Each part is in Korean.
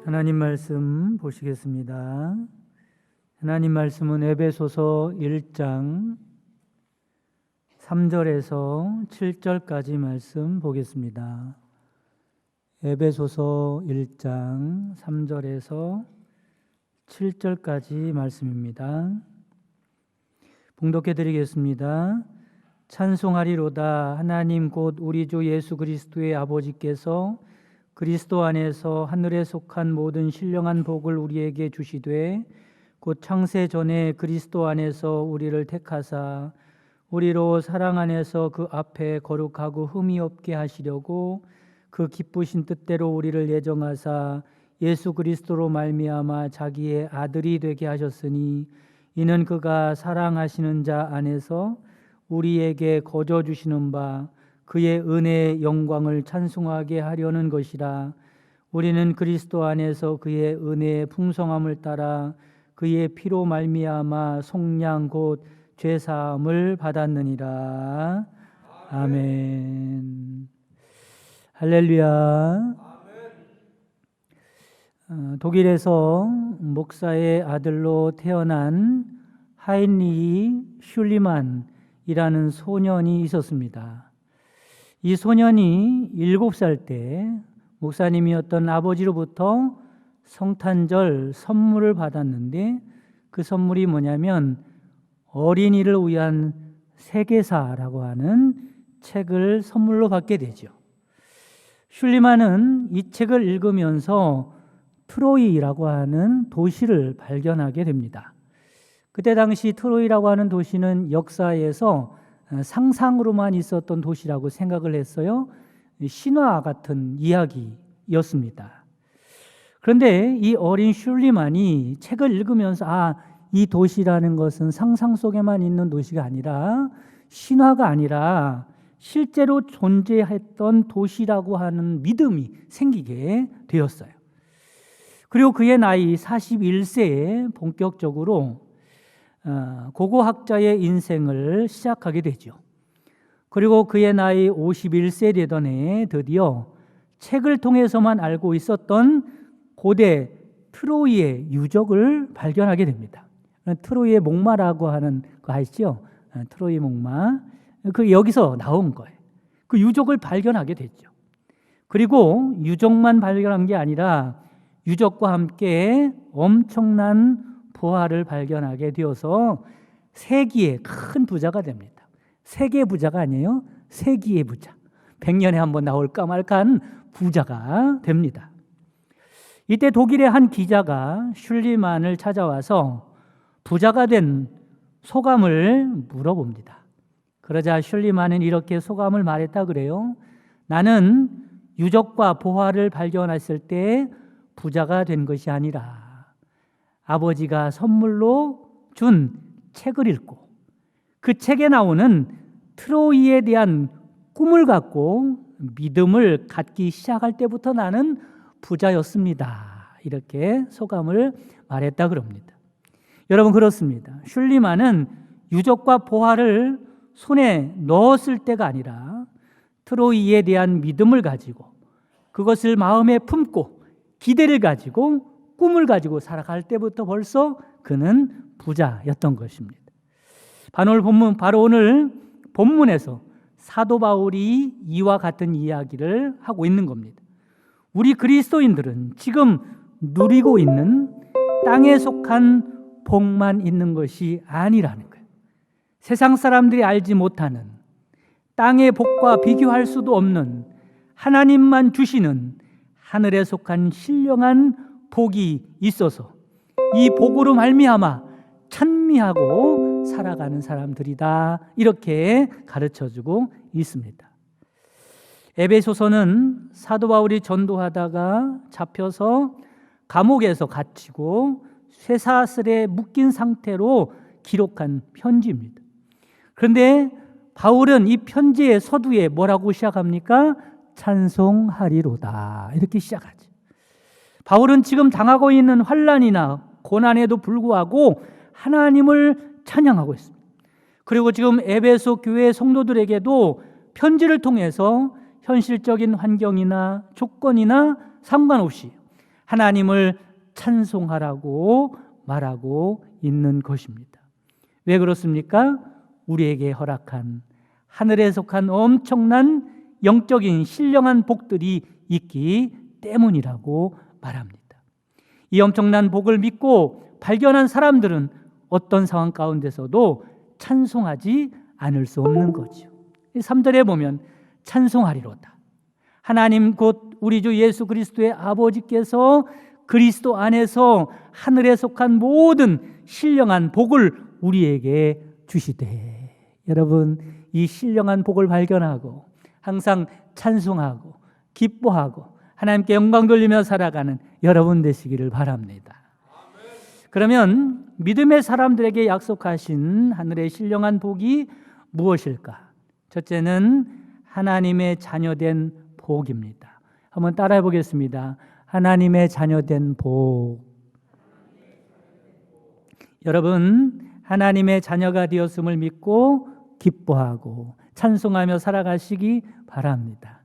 하나님 말씀 보시겠습니다. 하나님 말씀은 에베소서 1장 3절에서 7절까지 말씀 보겠습니다. 에베소서 1장 3절에서 7절까지 말씀입니다. 봉독해 드리겠습니다. 찬송하리로다. 하나님 곧 우리 주 예수 그리스도의 아버지께서 그리스도 안에서 하늘에 속한 모든 신령한 복을 우리에게 주시되 곧 창세 전에 그리스도 안에서 우리를 택하사 우리로 사랑 안에서 그 앞에 거룩하고 흠이 없게 하시려고 그 기쁘신 뜻대로 우리를 예정하사 예수 그리스도로 말미암아 자기의 아들이 되게 하셨으니 이는 그가 사랑하시는 자 안에서 우리에게 거저 주시는 바 그의 은혜의 영광을 찬송하게 하려는 것이라. 우리는 그리스도 안에서 그의 은혜의 풍성함을 따라 그의 피로 말미암아 속량 곧 죄사함을 받았느니라. 아멘. 할렐루야. 독일에서 목사의 아들로 태어난 하인리히 슐리만이라는 소년이 있었습니다. 이 소년이 7살 때 목사님이었던 아버지로부터 성탄절 선물을 받았는데 그 선물이 뭐냐면 어린이를 위한 세계사라고 하는 책을 선물로 받게 되죠. 슐리만은 이 책을 읽으면서 트로이라고 하는 도시를 발견하게 됩니다. 그때 당시 트로이라고 하는 도시는 역사에서 상상으로만 있었던 도시라고 생각을 했어요. 신화 같은 이야기였습니다. 그런데 이 어린 슐리만이 책을 읽으면서 이 도시라는 것은 상상 속에만 있는 도시가 아니라 신화가 아니라 실제로 존재했던 도시라고 하는 믿음이 생기게 되었어요. 그리고 그의 나이 41세에 본격적으로 고고학자의 인생을 시작하게 되죠. 그리고 그의 나이 51세 되던 해에 드디어 책을 통해서만 알고 있었던 고대 트로이의 유적을 발견하게 됩니다. 트로이의 목마라고 하는 거 아시죠? 트로이 목마. 여기서 나온 거예요. 그 유적을 발견하게 됐죠. 그리고 유적만 발견한 게 아니라 유적과 함께 엄청난 부하를 발견하게 되어서 세기의 큰 부자가 됩니다. 세계 부자가 아니에요. 세기의 부자. 100년에 한 번 나올까 말까한 부자가 됩니다. 이때 독일의 한 기자가 슐리만을 찾아와서 부자가 된 소감을 물어봅니다. 그러자 슐리만은 이렇게 소감을 말했다 그래요. 나는 유적과 보화를 발견했을 때 부자가 된 것이 아니라 아버지가 선물로 준 책을 읽고 그 책에 나오는 트로이에 대한 꿈을 갖고 믿음을 갖기 시작할 때부터 나는 부자였습니다. 이렇게 소감을 말했다 그럽니다. 여러분 그렇습니다. 슐리만은 유적과 보화를 손에 넣었을 때가 아니라 트로이에 대한 믿음을 가지고 그것을 마음에 품고 기대를 가지고 꿈을 가지고 살아갈 때부터 벌써 그는 부자였던 것입니다. 바로 오늘 본문에서 사도 바울이 이와 같은 이야기를 하고 있는 겁니다. 우리 그리스도인들은 지금 누리고 있는 땅에 속한 복만 있는 것이 아니라는 거예요. 세상 사람들이 알지 못하는 땅의 복과 비교할 수도 없는 하나님만 주시는 하늘에 속한 신령한 복이 있어서 이 복으로 말미암아 찬미하고 살아가는 사람들이다. 이렇게 가르쳐주고 있습니다. 에베소서는 사도 바울이 전도하다가 잡혀서 감옥에서 갇히고 쇠사슬에 묶인 상태로 기록한 편지입니다. 그런데 바울은 이 편지의 서두에 뭐라고 시작합니까? 찬송하리로다. 이렇게 시작하죠. 바울은 지금 당하고 있는 환난이나 고난에도 불구하고 하나님을 찬양하고 있습니다. 그리고 지금 에베소 교회 성도들에게도 편지를 통해서 현실적인 환경이나 조건이나 상관없이 하나님을 찬송하라고 말하고 있는 것입니다. 왜 그렇습니까? 우리에게 허락한 하늘에 속한 엄청난 영적인 신령한 복들이 있기 때문이라고 말합니다. 이 엄청난 복을 믿고 발견한 사람들은 어떤 상황 가운데서도 찬송하지 않을 수 없는 거죠. 3절에 보면 찬송하리로다. 하나님 곧 우리 주 예수 그리스도의 아버지께서 그리스도 안에서 하늘에 속한 모든 신령한 복을 우리에게 주시되. 여러분, 이 신령한 복을 발견하고 항상 찬송하고 기뻐하고 하나님께 영광 돌리며 살아가는 여러분 되시기를 바랍니다. 그러면 믿음의 사람들에게 약속하신 하늘의 신령한 복이 무엇일까? 첫째는 하나님의 자녀된 복입니다. 한번 따라해 보겠습니다. 하나님의 자녀된 복. 여러분, 하나님의 자녀가 되었음을 믿고 기뻐하고 찬송하며 살아가시기 바랍니다.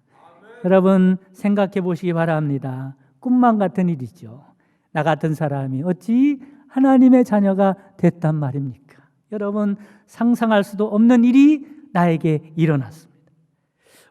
여러분, 생각해 보시기 바랍니다. 꿈만 같은 일이죠. 나 같은 사람이 어찌 하나님의 자녀가 됐단 말입니까? 여러분, 상상할 수도 없는 일이 나에게 일어났습니다.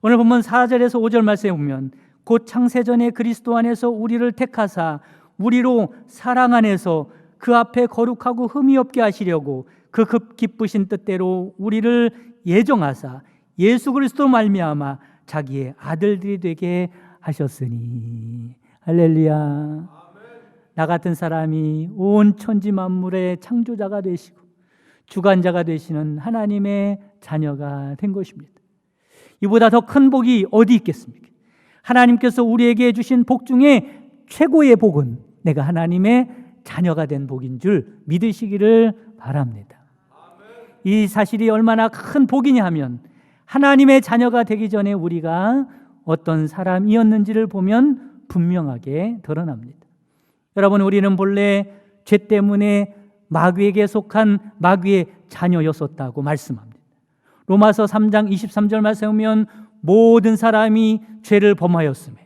오늘 본문 4절에서 5절 말씀에 보면 곧 창세전에 그리스도 안에서 우리를 택하사 우리로 사랑 안에서 그 앞에 거룩하고 흠이 없게 하시려고 그 기쁘신 뜻대로 우리를 예정하사 예수 그리스도로 말미암아 자기의 아들들이 되게 하셨으니. 할렐루야. 나 같은 사람이 온 천지 만물의 창조자가 되시고 주관자가 되시는 하나님의 자녀가 된 것입니다. 이보다 더 큰 복이 어디 있겠습니까? 하나님께서 우리에게 주신 복 중에 최고의 복은 내가 하나님의 자녀가 된 복인 줄 믿으시기를 바랍니다. 이 사실이 얼마나 큰 복이냐 하면 하나님의 자녀가 되기 전에 우리가 어떤 사람이었는지를 보면 분명하게 드러납니다. 여러분, 우리는 본래 죄 때문에 마귀에게 속한 마귀의 자녀였었다고 말씀합니다. 로마서 3장 23절 말씀에 보면 모든 사람이 죄를 범하였으며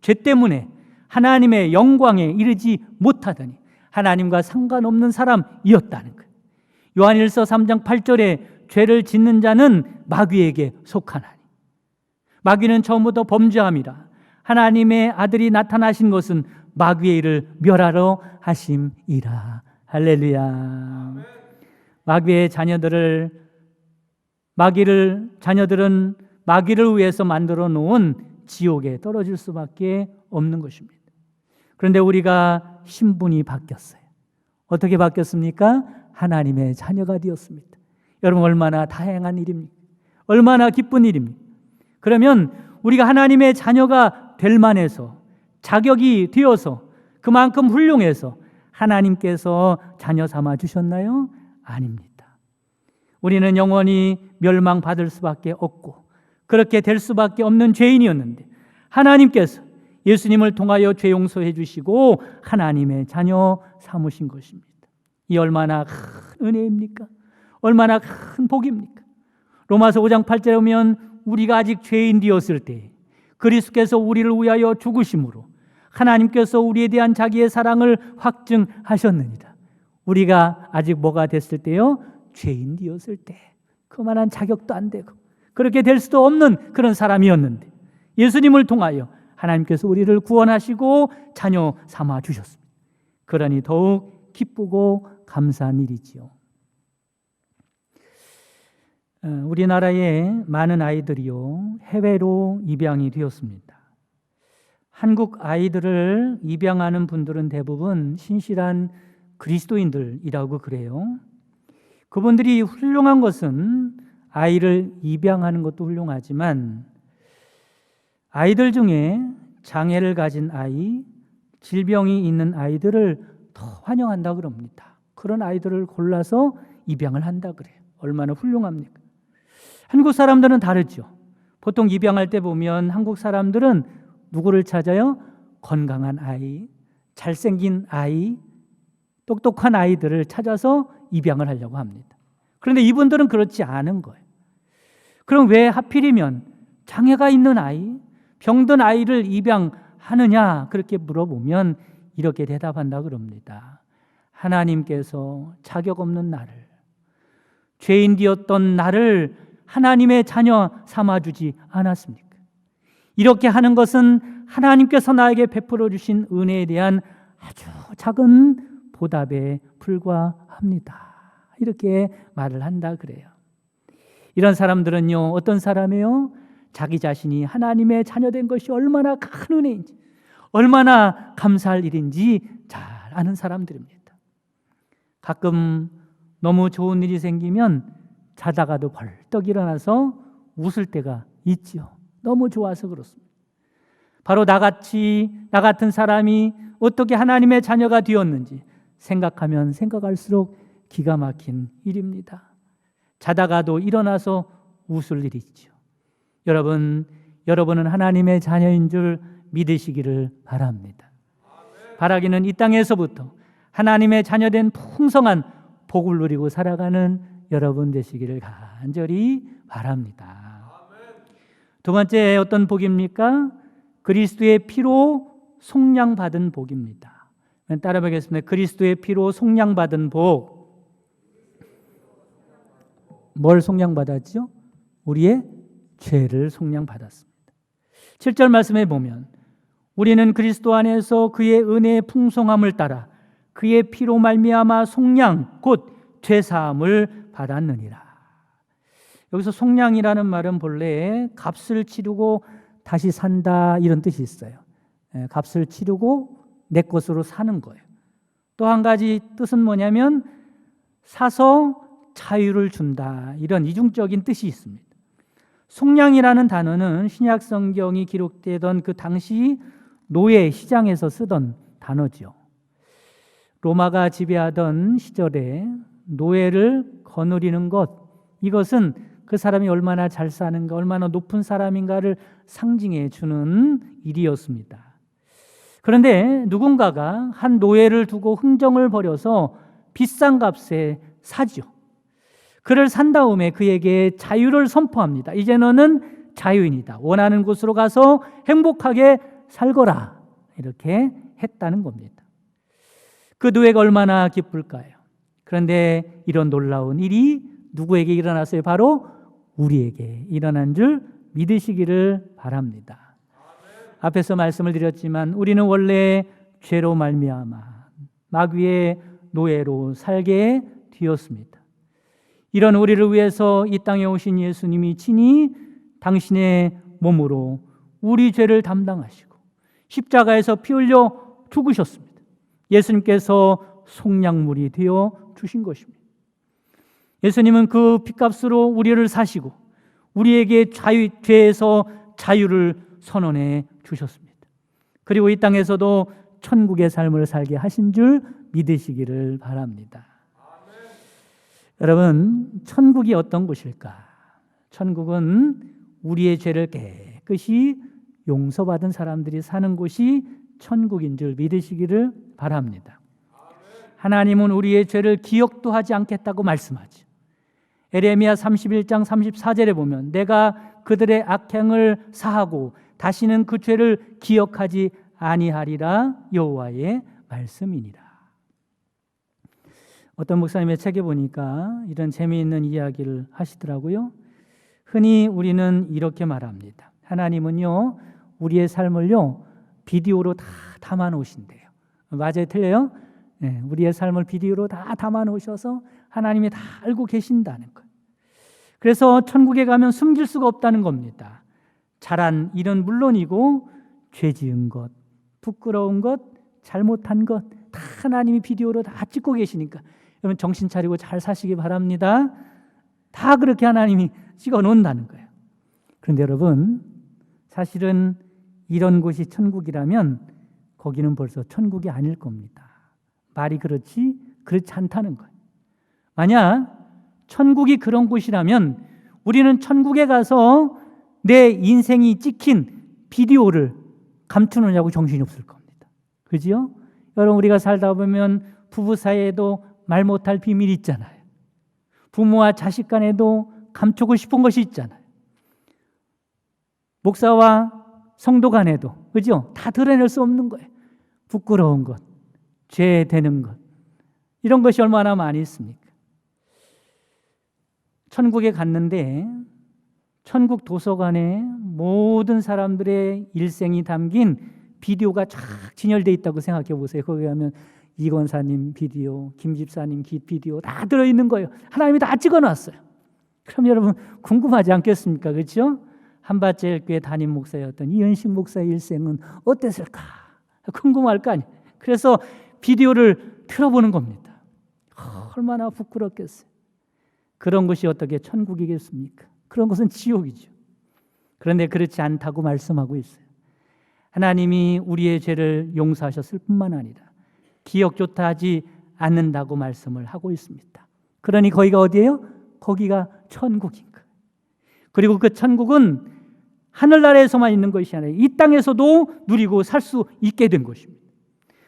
죄 때문에 하나님의 영광에 이르지 못하더니 하나님과 상관없는 사람이었다는 거예요. 요한일서 3장 8절에 죄를 짓는 자는 마귀에게 속하나니. 마귀는 처음부터 범죄함이라 하나님의 아들이 나타나신 것은 마귀의 일을 멸하러 하심이라. 할렐루야. 마귀의 자녀들은 마귀를 위해서 만들어 놓은 지옥에 떨어질 수밖에 없는 것입니다. 그런데 우리가 신분이 바뀌었어요. 어떻게 바뀌었습니까? 하나님의 자녀가 되었습니다. 여러분, 얼마나 다행한 일입니까? 얼마나 기쁜 일입니까? 그러면 우리가 하나님의 자녀가 될 만해서 자격이 되어서 그만큼 훌륭해서 하나님께서 자녀 삼아 주셨나요? 아닙니다. 우리는 영원히 멸망받을 수밖에 없고 그렇게 될 수밖에 없는 죄인이었는데 하나님께서 예수님을 통하여 죄 용서해 주시고 하나님의 자녀 삼으신 것입니다. 이 얼마나 큰 은혜입니까? 얼마나 큰 복입니까? 로마서 5장 8절에 보면 우리가 아직 죄인 되었을 때 그리스도께서 우리를 위하여 죽으심으로 하나님께서 우리에 대한 자기의 사랑을 확증하셨느니라. 우리가 아직 뭐가 됐을 때요? 죄인 되었을 때. 그만한 자격도 안 되고 그렇게 될 수도 없는 그런 사람이었는데 예수님을 통하여 하나님께서 우리를 구원하시고 자녀 삼아 주셨습니다. 그러니 더욱 기쁘고 감사한 일이지요. 우리나라의 많은 아이들이요 해외로 입양이 되었습니다. 한국 아이들을 입양하는 분들은 대부분 신실한 그리스도인들이라고 그래요. 그분들이 훌륭한 것은 아이를 입양하는 것도 훌륭하지만 아이들 중에 장애를 가진 아이, 질병이 있는 아이들을 더 환영한다 그럽니다. 그런 아이들을 골라서 입양을 한다 그래요. 얼마나 훌륭합니까? 한국 사람들은 다르죠. 보통 입양할 때 보면 한국 사람들은 누구를 찾아요? 건강한 아이, 잘생긴 아이, 똑똑한 아이들을 찾아서 입양을 하려고 합니다. 그런데 이분들은 그렇지 않은 거예요. 그럼 왜 하필이면 장애가 있는 아이, 병든 아이를 입양하느냐 그렇게 물어보면 이렇게 대답한다 그럽니다. 하나님께서 자격 없는 나를, 죄인 되었던 나를 하나님의 자녀 삼아주지 않았습니까? 이렇게 하는 것은 하나님께서 나에게 베풀어 주신 은혜에 대한 아주 작은 보답에 불과합니다. 이렇게 말을 한다 그래요. 이런 사람들은요, 어떤 사람이에요? 자기 자신이 하나님의 자녀된 것이 얼마나 큰 은혜인지, 얼마나 감사할 일인지 잘 아는 사람들입니다. 가끔 너무 좋은 일이 생기면 자다가도 벌떡 일어나서 웃을 때가 있죠. 너무 좋아서 그렇습니다. 바로 나 같은 사람이 어떻게 하나님의 자녀가 되었는지 생각하면 생각할수록 기가 막힌 일입니다. 자다가도 일어나서 웃을 일이 있죠. 여러분은 하나님의 자녀인 줄 믿으시기를 바랍니다. 바라기는 이 땅에서부터 하나님의 자녀된 풍성한 복을 누리고 살아가는 여러분 되시기를 간절히 바랍니다. 두 번째 어떤 복입니까? 그리스도의 피로 속량받은 복입니다. 따라 보겠습니다. 그리스도의 피로 속량받은 복. 뭘 속량받았죠? 우리의 죄를 속량받았습니다. 7절 말씀에 보면 우리는 그리스도 안에서 그의 은혜의 풍성함을 따라 그의 피로 말미암아 속량 곧 죄사함을 받았느니라. 여기서 속량이라는 말은 본래 값을 치르고 다시 산다 이런 뜻이 있어요. 값을 치르고 내 것으로 사는 거예요. 또 한 가지 뜻은 뭐냐면 사서 자유를 준다 이런 이중적인 뜻이 있습니다. 속량이라는 단어는 신약 성경이 기록되던 그 당시 노예 시장에서 쓰던 단어죠. 로마가 지배하던 시절에 노예를 거느리는 것, 이것은 그 사람이 얼마나 잘 사는가, 얼마나 높은 사람인가를 상징해 주는 일이었습니다. 그런데 누군가가 한 노예를 두고 흥정을 벌여서 비싼 값에 사죠. 그를 산 다음에 그에게 자유를 선포합니다. 이제 너는 자유인이다. 원하는 곳으로 가서 행복하게 살거라. 이렇게 했다는 겁니다. 그 노예가 얼마나 기쁠까요? 그런데 이런 놀라운 일이 누구에게 일어났어요? 바로 우리에게 일어난 줄 믿으시기를 바랍니다. 앞에서 말씀을 드렸지만 우리는 원래 죄로 말미암아 마귀의 노예로 살게 되었습니다. 이런 우리를 위해서 이 땅에 오신 예수님이 친히 당신의 몸으로 우리 죄를 담당하시고 십자가에서 피 흘려 죽으셨습니다. 예수님께서 속량물이 되어 주신 것입니다. 예수님은 그 핏값으로 우리를 사시고 우리에게 죄에서 자유를 선언해 주셨습니다. 그리고 이 땅에서도 천국의 삶을 살게 하신 줄 믿으시기를 바랍니다. 여러분, 천국이 어떤 곳일까? 천국은 우리의 죄를 깨끗이 용서받은 사람들이 사는 곳이 천국인 줄 믿으시기를 바랍니다. 하나님은 우리의 죄를 기억도 하지 않겠다고 말씀하죠. 에레미야 31장 34절에 보면 내가 그들의 악행을 사하고 다시는 그 죄를 기억하지 아니하리라 여호와의 말씀이니라. 어떤 목사님의 책에 보니까 이런 재미있는 이야기를 하시더라고요. 흔히 우리는 이렇게 말합니다. 하나님은요, 우리의 삶을요, 비디오로 다 담아 놓으신대요. 맞아요? 틀려요? 네, 우리의 삶을 비디오로 다 담아 놓으셔서 하나님이 다 알고 계신다는 거예요. 그래서 천국에 가면 숨길 수가 없다는 겁니다. 잘한 일은 물론이고 죄 지은 것, 부끄러운 것, 잘못한 것 다 하나님이 비디오로 다 찍고 계시니까 여러분 정신 차리고 잘 사시기 바랍니다. 다 그렇게 하나님이 찍어 놓는다는 거예요. 그런데 여러분, 사실은 이런 곳이 천국이라면 거기는 벌써 천국이 아닐 겁니다. 말이 그렇지 않다는 거예요. 만약 천국이 그런 곳이라면 우리는 천국에 가서 내 인생이 찍힌 비디오를 감추느냐고 정신이 없을 겁니다. 그죠? 여러분, 우리가 살다 보면 부부 사이에도 말 못할 비밀이 있잖아요. 부모와 자식 간에도 감추고 싶은 것이 있잖아요. 목사와 성도 간에도, 그죠? 다 드러낼 수 없는 거예요. 부끄러운 것, 죄 되는 것, 이런 것이 얼마나 많이 있습니까? 천국에 갔는데 천국 도서관에 모든 사람들의 일생이 담긴 비디오가 쫙 진열되어 있다고 생각해 보세요. 거기 가면 이 권사님 비디오, 김 집사님 비디오 다 들어있는 거예요. 하나님이 다 찍어놨어요. 그럼 여러분 궁금하지 않겠습니까? 그렇죠? 한밭제일교회 담임 목사였던 이현식 목사의 일생은 어땠을까? 궁금할 거 아니에요. 그래서 비디오를 틀어보는 겁니다. 얼마나 부끄럽겠어요. 그런 것이 어떻게 천국이겠습니까? 그런 것은 지옥이죠. 그런데 그렇지 않다고 말씀하고 있어요. 하나님이 우리의 죄를 용서하셨을 뿐만 아니라 기억조차 하지 않는다고 말씀을 하고 있습니다. 그러니 거기가 어디예요? 거기가 천국인 거예요. 그리고 그 천국은 하늘나라에서만 있는 것이 아니라 이 땅에서도 누리고 살 수 있게 된 것입니다.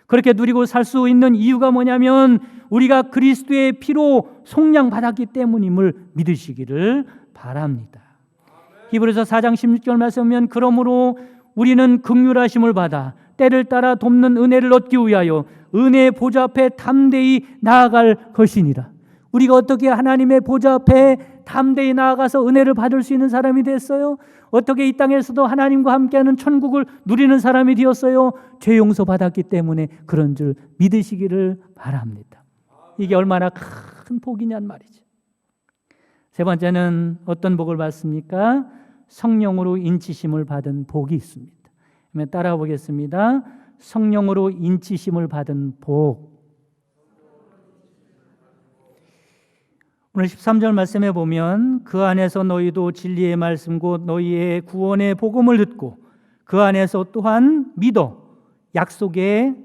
그렇게 누리고 살 수 있는 이유가 뭐냐면 우리가 그리스도의 피로 속량받았기 때문임을 믿으시기를 바랍니다. 히브리서 4장 16절 말씀 보면 그러므로 우리는 긍휼하심을 받아 때를 따라 돕는 은혜를 얻기 위하여 은혜의 보좌 앞에 담대히 나아갈 것이니라. 우리가 어떻게 하나님의 보좌 앞에 담대히 나아가서 은혜를 받을 수 있는 사람이 됐어요? 어떻게 이 땅에서도 하나님과 함께하는 천국을 누리는 사람이 되었어요? 죄 용서 받았기 때문에 그런 줄 믿으시기를 바랍니다. 이게 얼마나 큰 복이냔 말이죠. 세 번째는 어떤 복을 받습니까? 성령으로 인치심을 받은 복이 있습니다. 따라가 보겠습니다. 성령으로 인치심을 받은 복. 오늘 13절 말씀에 보면 그 안에서 너희도 진리의 말씀 곧 너희의 구원의 복음을 듣고 그 안에서 또한 믿어 약속의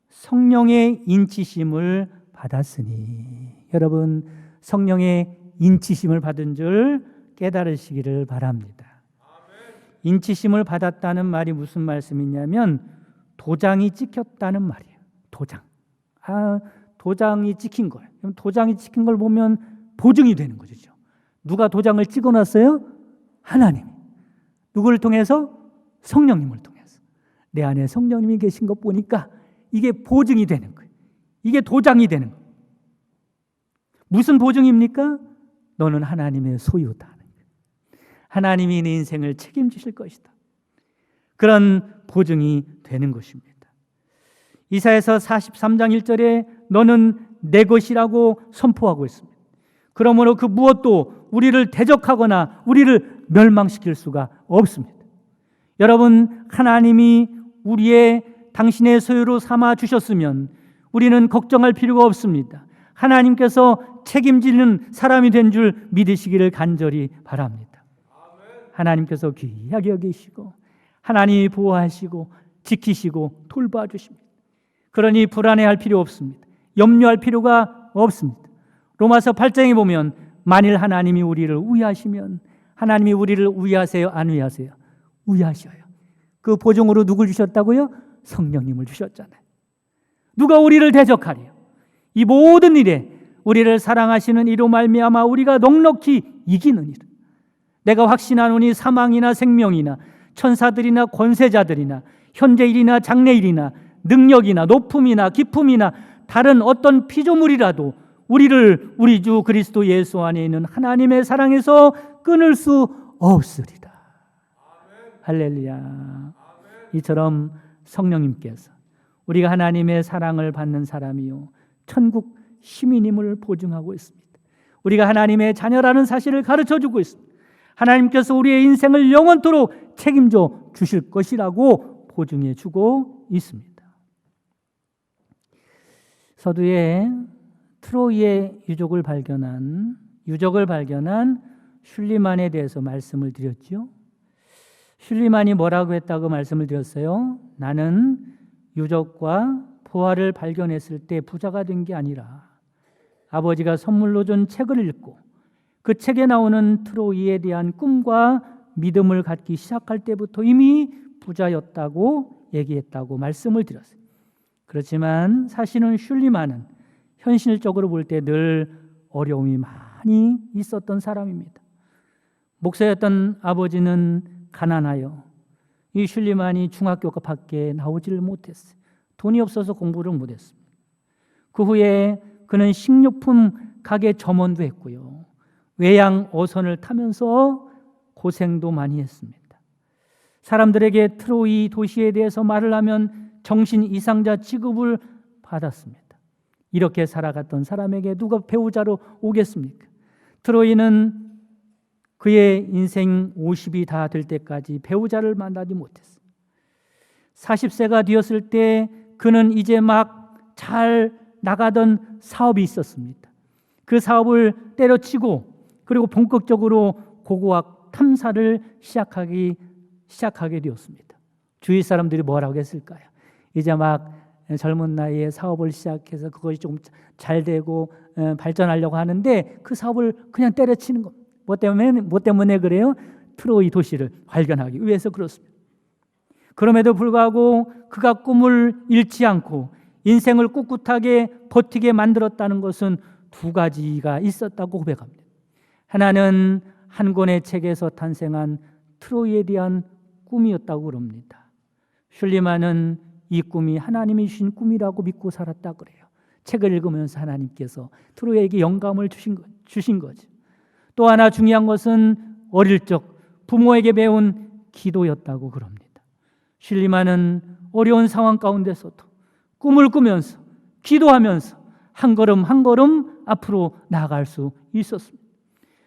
성령의 인치심을 받았으니. 여러분 성령의 인치심을 받은 줄 깨달으시기를 바랍니다. 인치심을 받았다는 말이 무슨 말씀이냐면 도장이 찍혔다는 말이에요. 도장. 도장이 찍힌 거예요. 그럼 도장이 찍힌 걸 보면 보증이 되는 거죠. 누가 도장을 찍어놨어요? 하나님. 누구를 통해서? 성령님을 통해서. 내 안에 성령님이 계신 것 보니까 이게 보증이 되는 거예요. 이게 도장이 되는 거예요. 무슨 보증입니까? 너는 하나님의 소유다. 하나님이 네 인생을 책임지실 것이다. 그런 보증이 되는 것입니다. 이사야서 43장 1절에 너는 내 것이라고 선포하고 있습니다. 그러므로 그 무엇도 우리를 대적하거나 우리를 멸망시킬 수가 없습니다. 여러분 하나님이 당신의 소유로 삼아 주셨으면 우리는 걱정할 필요가 없습니다. 하나님께서 책임지는 사람이 된 줄 믿으시기를 간절히 바랍니다. 하나님께서 귀하게 여기시고 하나님이 보호하시고 지키시고 돌봐주십니다. 그러니 불안해할 필요 없습니다. 염려할 필요가 없습니다. 로마서 8장에 보면 만일 하나님이 우리를 위하시면 하나님이 우리를 위하세요? 안 위하세요? 위하셔요. 그 보증으로 누굴 주셨다고요? 성령님을 주셨잖아요. 누가 우리를 대적하리요? 이 모든 일에 우리를 사랑하시는 이로 말미암아 우리가 넉넉히 이기느니라. 내가 확신하노니 사망이나 생명이나 천사들이나 권세자들이나 현재일이나 장래일이나 능력이나 높음이나 깊음이나 다른 어떤 피조물이라도 우리를 우리 주 그리스도 예수 안에 있는 하나님의 사랑에서 끊을 수 없으리라. 할렐루야. 이처럼 성령님께서 우리가 하나님의 사랑을 받는 사람이요 천국 시민임을 보증하고 있습니다. 우리가 하나님의 자녀라는 사실을 가르쳐주고 있습니다. 하나님께서 우리의 인생을 영원토록 책임져 주실 것이라고 보증해 주고 있습니다. 서두에 트로이의 유적을 발견한 슐리만에 대해서 말씀을 드렸죠. 슐리만이 뭐라고 했다고 말씀을 드렸어요? 나는 유적과 보화를 발견했을 때 부자가 된 게 아니라 아버지가 선물로 준 책을 읽고 그 책에 나오는 트로이에 대한 꿈과 믿음을 갖기 시작할 때부터 이미 부자였다고 얘기했다고 말씀을 드렸어요. 그렇지만 사실은 슐리만은 현실적으로 볼 때 늘 어려움이 많이 있었던 사람입니다. 목사였던 아버지는 가난하여 이 슐리만이 중학교밖에 나오지를 못했어요. 돈이 없어서 공부를 못했습니다. 그 후에 그는 식료품 가게 점원도 했고요. 외양 어선을 타면서 고생도 많이 했습니다. 사람들에게 트로이 도시에 대해서 말을 하면 정신 이상자 취급을 받았습니다. 이렇게 살아갔던 사람에게 누가 배우자로 오겠습니까? 트로이는 그의 인생 50이 다 될 때까지 배우자를 만나지 못했어요. 40세가 되었을 때 그는 이제 막 잘 나가던 사업이 있었습니다. 그 사업을 때려치고 그리고 본격적으로 고고학 탐사를 시작하게 되었습니다. 주위 사람들이 뭐라고 했을까요? 이제 막 젊은 나이에 사업을 시작해서 그것이 좀 잘 되고 발전하려고 하는데 그 사업을 그냥 때려치는 것. 뭐 때문에 그래요? 트로이 도시를 발견하기 위해서 그렇습니다. 그럼에도 불구하고 그가 꿈을 잃지 않고 인생을 꿋꿋하게 버티게 만들었다는 것은 두 가지가 있었다고 고백합니다. 하나는 한 권의 책에서 탄생한 트로이에 대한 꿈이었다고 그럽니다. 슐리만은 이 꿈이 하나님이 주신 꿈이라고 믿고 살았다 그래요. 책을 읽으면서 하나님께서 트로이에게 영감을 주신 거죠. 또 하나 중요한 것은 어릴 적 부모에게 배운 기도였다고 그럽니다. 슐리만은 어려운 상황 가운데서도 꿈을 꾸면서 기도하면서 한 걸음 한 걸음 앞으로 나아갈 수 있었습니다.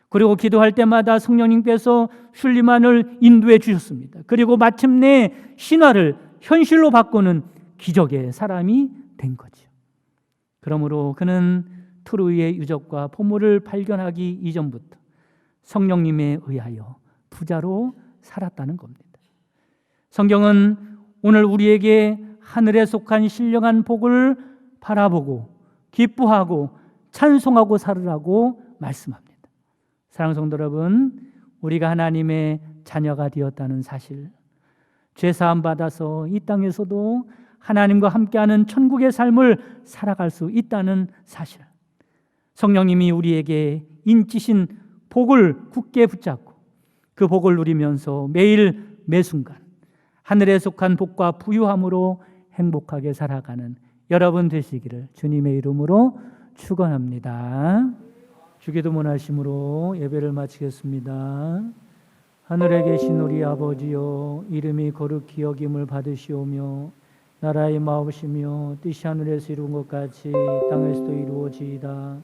그리고 기도할 때마다 성령님께서 슐리만을 인도해 주셨습니다. 그리고 마침내 신화를 현실로 바꾸는 기적의 사람이 된 거죠. 그러므로 그는 트로이의 유적과 보물을 발견하기 이전부터 성령님에 의하여 부자로 살았다는 겁니다. 성경은 오늘 우리에게 하늘에 속한 신령한 복을 바라보고 기뻐하고 찬송하고 살으라고 말씀합니다. 사랑하는 성도 여러분, 우리가 하나님의 자녀가 되었다는 사실, 죄사함 받아서 이 땅에서도 하나님과 함께하는 천국의 삶을 살아갈 수 있다는 사실, 성령님이 우리에게 인치신 복을 굳게 붙잡고 그 복을 누리면서 매일 매순간 하늘에 속한 복과 부유함으로 행복하게 살아가는 여러분 되시기를 주님의 이름으로 축원합니다. 주기도문 하심으로 예배를 마치겠습니다. 하늘에 계신 우리 아버지여, 이름이 거룩히 여김을 받으시오며 나라의 마옵시며 뜻이 하늘에서 이루은 것 같이 땅에서도 이루어지이다.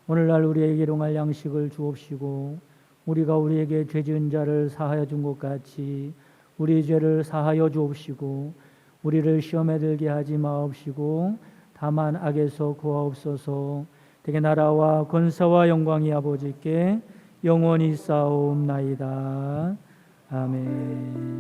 오늘날 우리에게 일용할 양식을 주옵시고 우리가 우리에게 죄 지은 자를 사하여 준 것 같이 우리 죄를 사하여 주옵시고 우리를 시험에 들게 하지 마옵시고 다만 악에서 구하옵소서. 대개 나라와 권세와 영광이 아버지께 영원히 쌓옵나이다. 아멘.